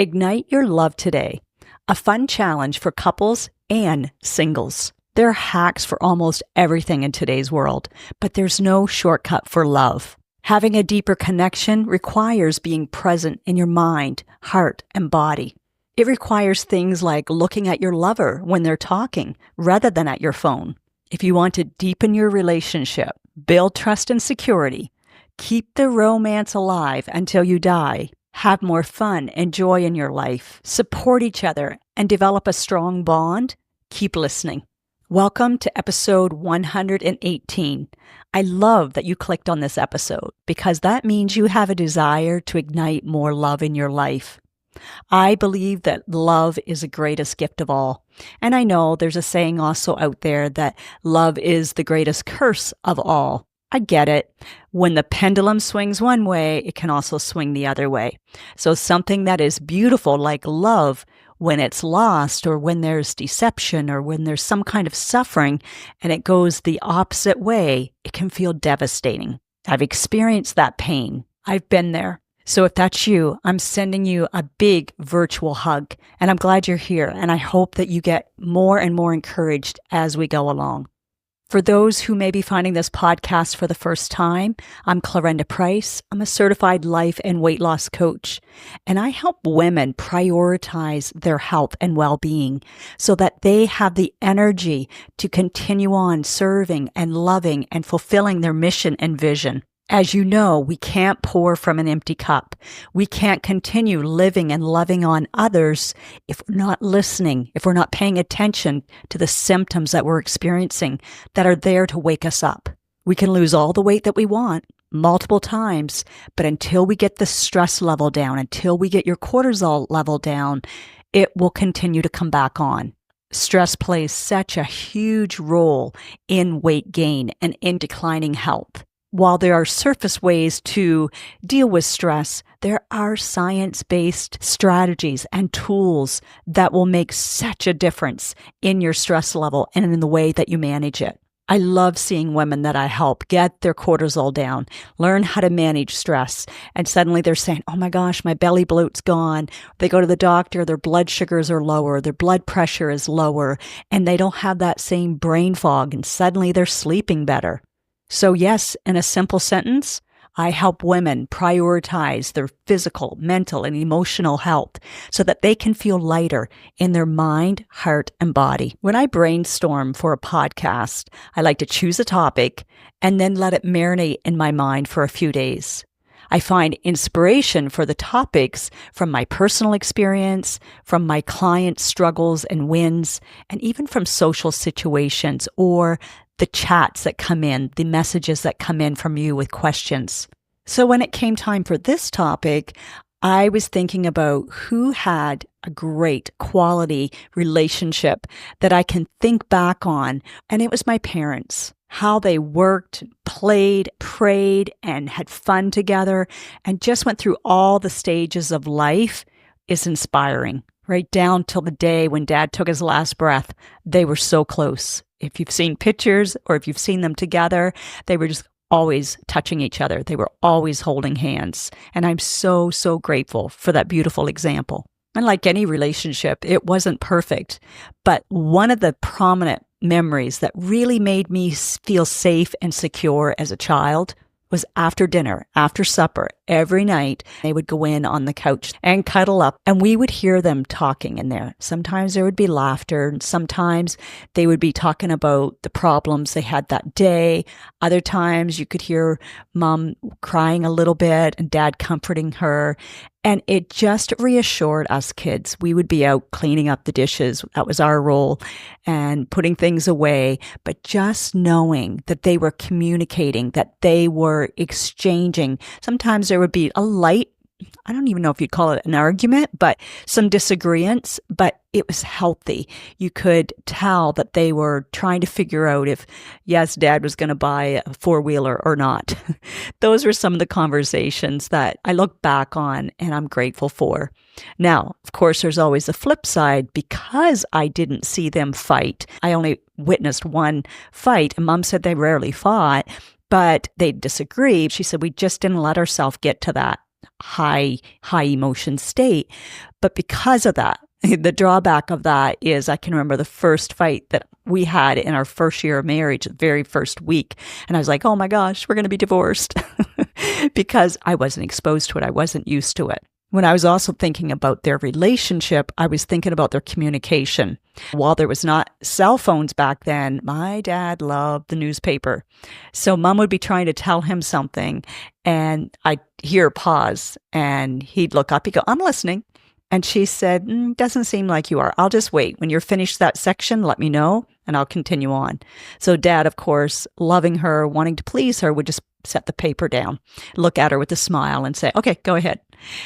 Ignite Your Love Today, a fun challenge for couples and singles. There are hacks for almost everything in today's world, but there's no shortcut for love. Having a deeper connection requires being present in your mind, heart, and body. It requires things like looking at your lover when they're talking rather than at your phone. If you want to deepen your relationship, build trust and security, keep the romance alive until you die, have more fun and joy in your life, support each other, and develop a strong bond, keep listening. Welcome to episode 118. I love that you clicked on this episode because that means you have a desire to ignite more love in your life. I believe that love is the greatest gift of all. And I know there's a saying also out there that love is the greatest curse of all. I get it. When the pendulum swings one way, it can also swing the other way. So something that is beautiful like love, when it's lost or when there's deception or when there's some kind of suffering and it goes the opposite way, it can feel devastating. I've experienced that pain. I've been there. So if that's you, I'm sending you a big virtual hug, and I'm glad you're here, and I hope that you get more and more encouraged as we go along. For those who may be finding this podcast for the first time, I'm Clarenda Price. I'm a certified life and weight loss coach, and I help women prioritize their health and well-being so that they have the energy to continue on serving and loving and fulfilling their mission and vision. As you know, we can't pour from an empty cup. We can't continue living and loving on others if we're not listening, if we're not paying attention to the symptoms that we're experiencing that are there to wake us up. We can lose all the weight that we want multiple times, but until we get the stress level down, until we get your cortisol level down, it will continue to come back on. Stress plays such a huge role in weight gain and in declining health. While there are surface ways to deal with stress, there are science-based strategies and tools that will make such a difference in your stress level and in the way that you manage it. I love seeing women that I help get their cortisol down, learn how to manage stress, and suddenly they're saying, oh my gosh, my belly bloat's gone. They go to the doctor, their blood sugars are lower, their blood pressure is lower, and they don't have that same brain fog, and suddenly they're sleeping better. So yes, in a simple sentence, I help women prioritize their physical, mental, and emotional health so that they can feel lighter in their mind, heart, and body. When I brainstorm for a podcast, I like to choose a topic and then let it marinate in my mind for a few days. I find inspiration for the topics from my personal experience, from my clients' struggles and wins, and even from social situations or the chats that come in, the messages that come in from you with questions. So when it came time for this topic, I was thinking about who had a great quality relationship that I can think back on, and it was my parents. How they worked, played, prayed, and had fun together, and just went through all the stages of life is inspiring. Right down till the day when Dad took his last breath, they were so close. If you've seen pictures or if you've seen them together, they were just always touching each other. They were always holding hands. And I'm so, so grateful for that beautiful example. And like any relationship, it wasn't perfect. But one of the prominent memories that really made me feel safe and secure as a child was after dinner, after supper, every night, they would go in on the couch and cuddle up, and we would hear them talking in there. Sometimes there would be laughter, and sometimes they would be talking about the problems they had that day. Other times you could hear Mom crying a little bit and Dad comforting her. And it just reassured us kids. We would be out cleaning up the dishes. That was our role, and putting things away. But just knowing that they were communicating, that they were exchanging. Sometimes there would be a light, I don't even know if you'd call it an argument, but some disagreements, but it was healthy. You could tell that they were trying to figure out if, yes, Dad was going to buy a four-wheeler or not. Those were some of the conversations that I look back on and I'm grateful for. Now, of course, there's always the flip side. Because I didn't see them fight, I only witnessed one fight, and Mom said they rarely fought, but they disagreed. She said, we just didn't let ourselves get to that. high emotion state. But because of that, the drawback of that is I can remember the first fight that we had in our first year of marriage, the very first week. And I was like, oh my gosh, we're going to be divorced because I wasn't exposed to it. I wasn't used to it. When I was also thinking about their relationship, I was thinking about their communication. While there was not cell phones back then, my dad loved the newspaper. So mom would be trying to tell him something and I'd hear a pause and he'd look up, he'd go, I'm listening. And she said, doesn't seem like you are. I'll just wait. When you're finished that section, let me know and I'll continue on. So dad, of course, loving her, wanting to please her, would just set the paper down, look at her with a smile and say, okay, go ahead.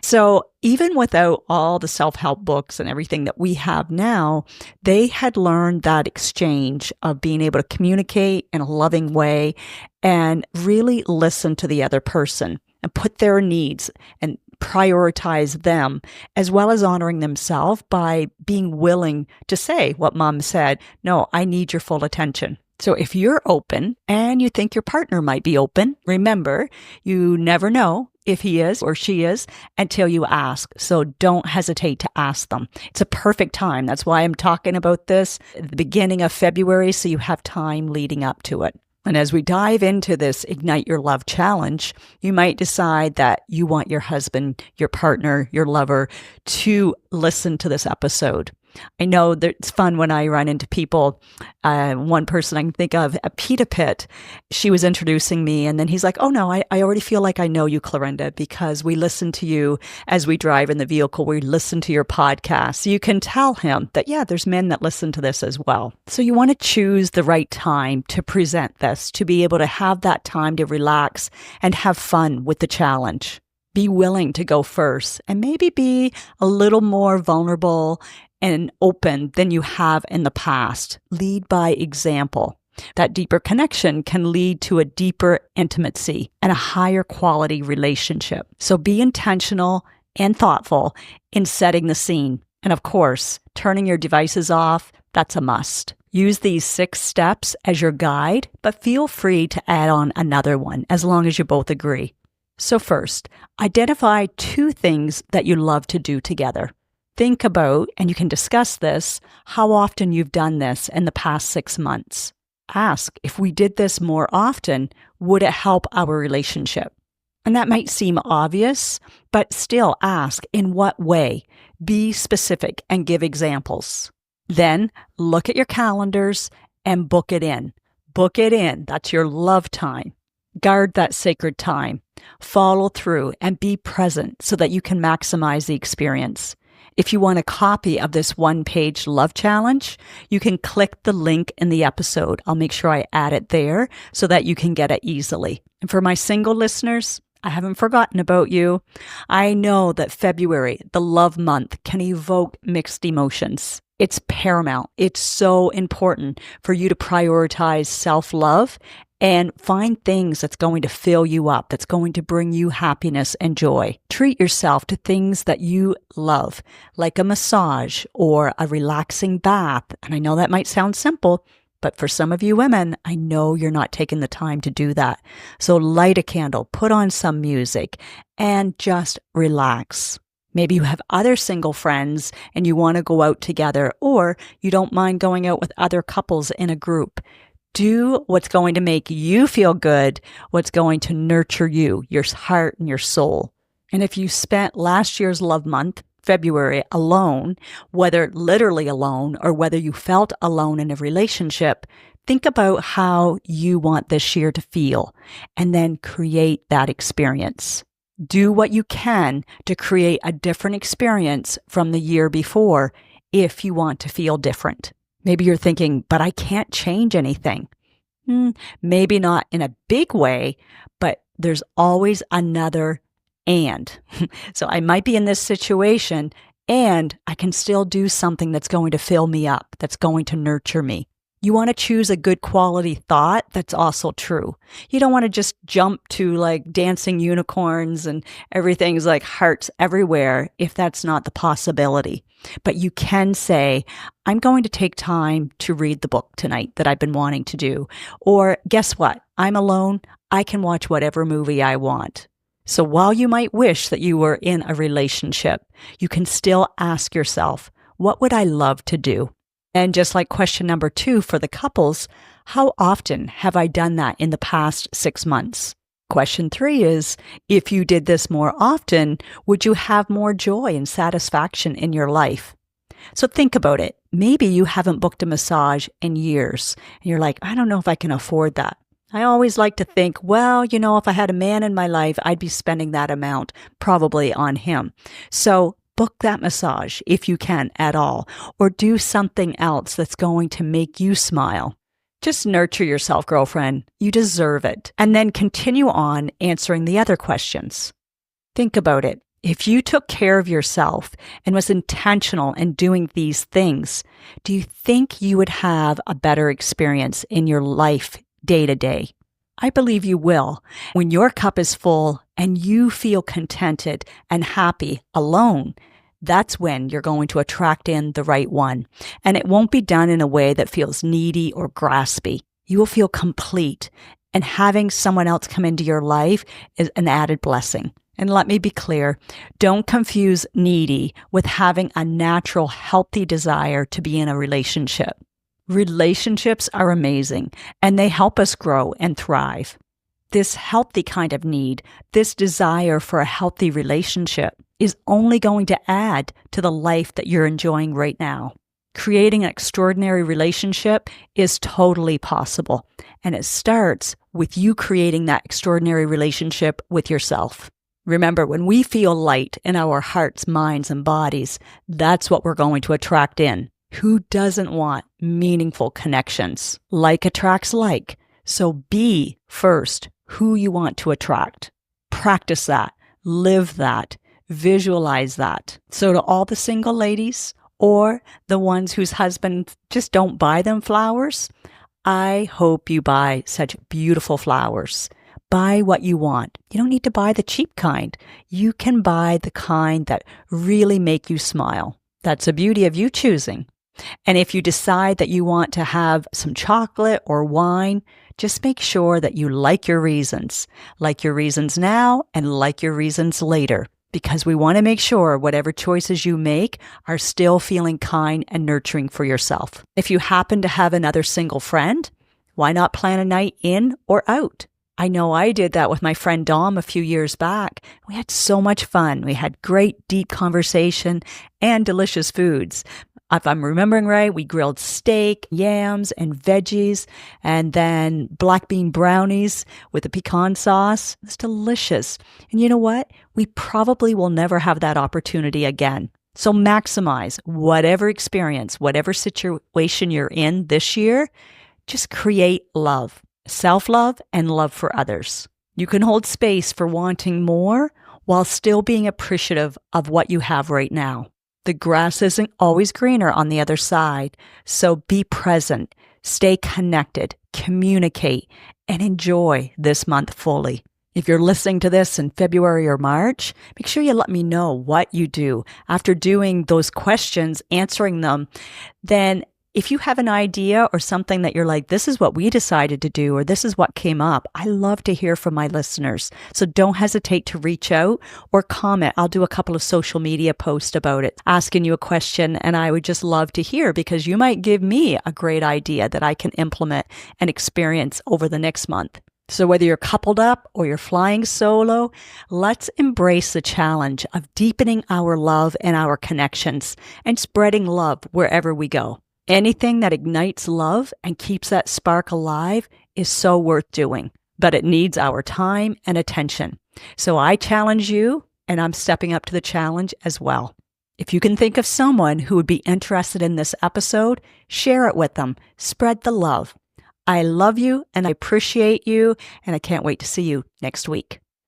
So even without all the self-help books and everything that we have now, they had learned that exchange of being able to communicate in a loving way and really listen to the other person and put their needs and prioritize them, as well as honoring themselves by being willing to say what mom said, no, I need your full attention. So if you're open and you think your partner might be open, remember, you never know if he is or she is until you ask. So don't hesitate to ask them. It's a perfect time. That's why I'm talking about this at the beginning of February, so you have time leading up to it. And as we dive into this Ignite Your Love challenge, you might decide that you want your husband, your partner, your lover to listen to this episode. I know that it's fun when I run into people. One person I can think of at Pita Pit, she was introducing me and then he's like, oh no, I already feel like I know you, Clarinda, because we listen to you as we drive in the vehicle. We listen to your podcast. So you can tell him that, yeah, there's men that listen to this as well. So you want to choose the right time to present this, to be able to have that time to relax and have fun with the challenge. Be willing to go first and maybe be a little more vulnerable and open than you have in the past. Lead by example. That deeper connection can lead to a deeper intimacy and a higher quality relationship. So be intentional and thoughtful in setting the scene. And of course, turning your devices off, that's a must. Use these 6 steps as your guide, but feel free to add on another one as long as you both agree. So first, identify 2 things that you love to do together. Think about, and you can discuss this, how often you've done this in the past 6 months. Ask, if we did this more often, would it help our relationship? And that might seem obvious, but still ask, in what way? Be specific and give examples. Then look at your calendars and book it in. Book it in. That's your love time. Guard that sacred time. Follow through and be present so that you can maximize the experience. If you want a copy of this 1-page love challenge, you can click the link in the episode. I'll make sure I add it there so that you can get it easily. And for my single listeners, I haven't forgotten about you. I know that February, the love month, can evoke mixed emotions. It's paramount. It's so important for you to prioritize self-love and find things that's going to fill you up, that's going to bring you happiness and joy. Treat yourself to things that you love, like a massage or a relaxing bath. And I know that might sound simple, but for some of you women, I know you're not taking the time to do that. So light a candle, put on some music, and just relax. Maybe you have other single friends and you want to go out together, or you don't mind going out with other couples in a group. Do what's going to make you feel good, what's going to nurture you, your heart and your soul. And if you spent last year's love month, February, alone, whether literally alone or whether you felt alone in a relationship, think about how you want this year to feel and then create that experience. Do what you can to create a different experience from the year before if you want to feel different. Maybe you're thinking, but I can't change anything. Maybe not in a big way, but there's always another and. So I might be in this situation and I can still do something that's going to fill me up, that's going to nurture me. You want to choose a good quality thought that's also true. You don't want to just jump to like dancing unicorns and everything's like hearts everywhere if that's not the possibility. But you can say, I'm going to take time to read the book tonight that I've been wanting to do. Or guess what? I'm alone. I can watch whatever movie I want. So while you might wish that you were in a relationship, you can still ask yourself, what would I love to do? And just like question number 2 for the couples, how often have I done that in the past 6 months? Question 3 is, if you did this more often, would you have more joy and satisfaction in your life? So think about it. Maybe you haven't booked a massage in years, and you're like, I don't know if I can afford that. I always like to think, well, if I had a man in my life, I'd be spending that amount probably on him. So book that massage if you can at all, or do something else that's going to make you smile. Just nurture yourself, girlfriend. You deserve it. And then continue on answering the other questions. Think about it. If you took care of yourself and was intentional in doing these things, do you think you would have a better experience in your life day to day? I believe you will. When your cup is full and you feel contented and happy alone, that's when you're going to attract in the right one. And it won't be done in a way that feels needy or graspy. You will feel complete. And having someone else come into your life is an added blessing. And let me be clear, don't confuse needy with having a natural, healthy desire to be in a relationship. Relationships are amazing, and they help us grow and thrive. This healthy kind of need, this desire for a healthy relationship, is only going to add to the life that you're enjoying right now. Creating an extraordinary relationship is totally possible, and it starts with you creating that extraordinary relationship with yourself. Remember, when we feel light in our hearts, minds, and bodies, that's what we're going to attract in. Who doesn't want meaningful connections? Like attracts like. So be first who you want to attract. Practice that. Live that. Visualize that. So to all the single ladies or the ones whose husbands just don't buy them flowers, I hope you buy such beautiful flowers. Buy what you want. You don't need to buy the cheap kind. You can buy the kind that really make you smile. That's the beauty of you choosing. And if you decide that you want to have some chocolate or wine, just make sure that you like your reasons now and like your reasons later, because we want to make sure whatever choices you make are still feeling kind and nurturing for yourself. If you happen to have another single friend, why not plan a night in or out? I know I did that with my friend Dom a few years back. We had so much fun. We had great, deep conversation and delicious foods. If I'm remembering right, we grilled steak, yams, and veggies, and then black bean brownies with a pecan sauce. It was delicious. And you know what? We probably will never have that opportunity again. So maximize whatever experience, whatever situation you're in this year. Just create love. Self-love and love for others. You can hold space for wanting more while still being appreciative of what you have right now. The grass isn't always greener on the other side, so be present, stay connected, communicate, and enjoy this month fully. If you're listening to this in February or March, make sure you let me know what you do. After doing those questions, answering them, then if you have an idea or something that you're like, this is what we decided to do, or this is what came up, I love to hear from my listeners. So don't hesitate to reach out or comment. I'll do a couple of social media posts about it, asking you a question, and I would just love to hear, because you might give me a great idea that I can implement and experience over the next month. So whether you're coupled up or you're flying solo, let's embrace the challenge of deepening our love and our connections and spreading love wherever we go. Anything that ignites love and keeps that spark alive is so worth doing, but it needs our time and attention. So I challenge you, and I'm stepping up to the challenge as well. If you can think of someone who would be interested in this episode, share it with them. Spread the love. I love you and I appreciate you, and I can't wait to see you next week.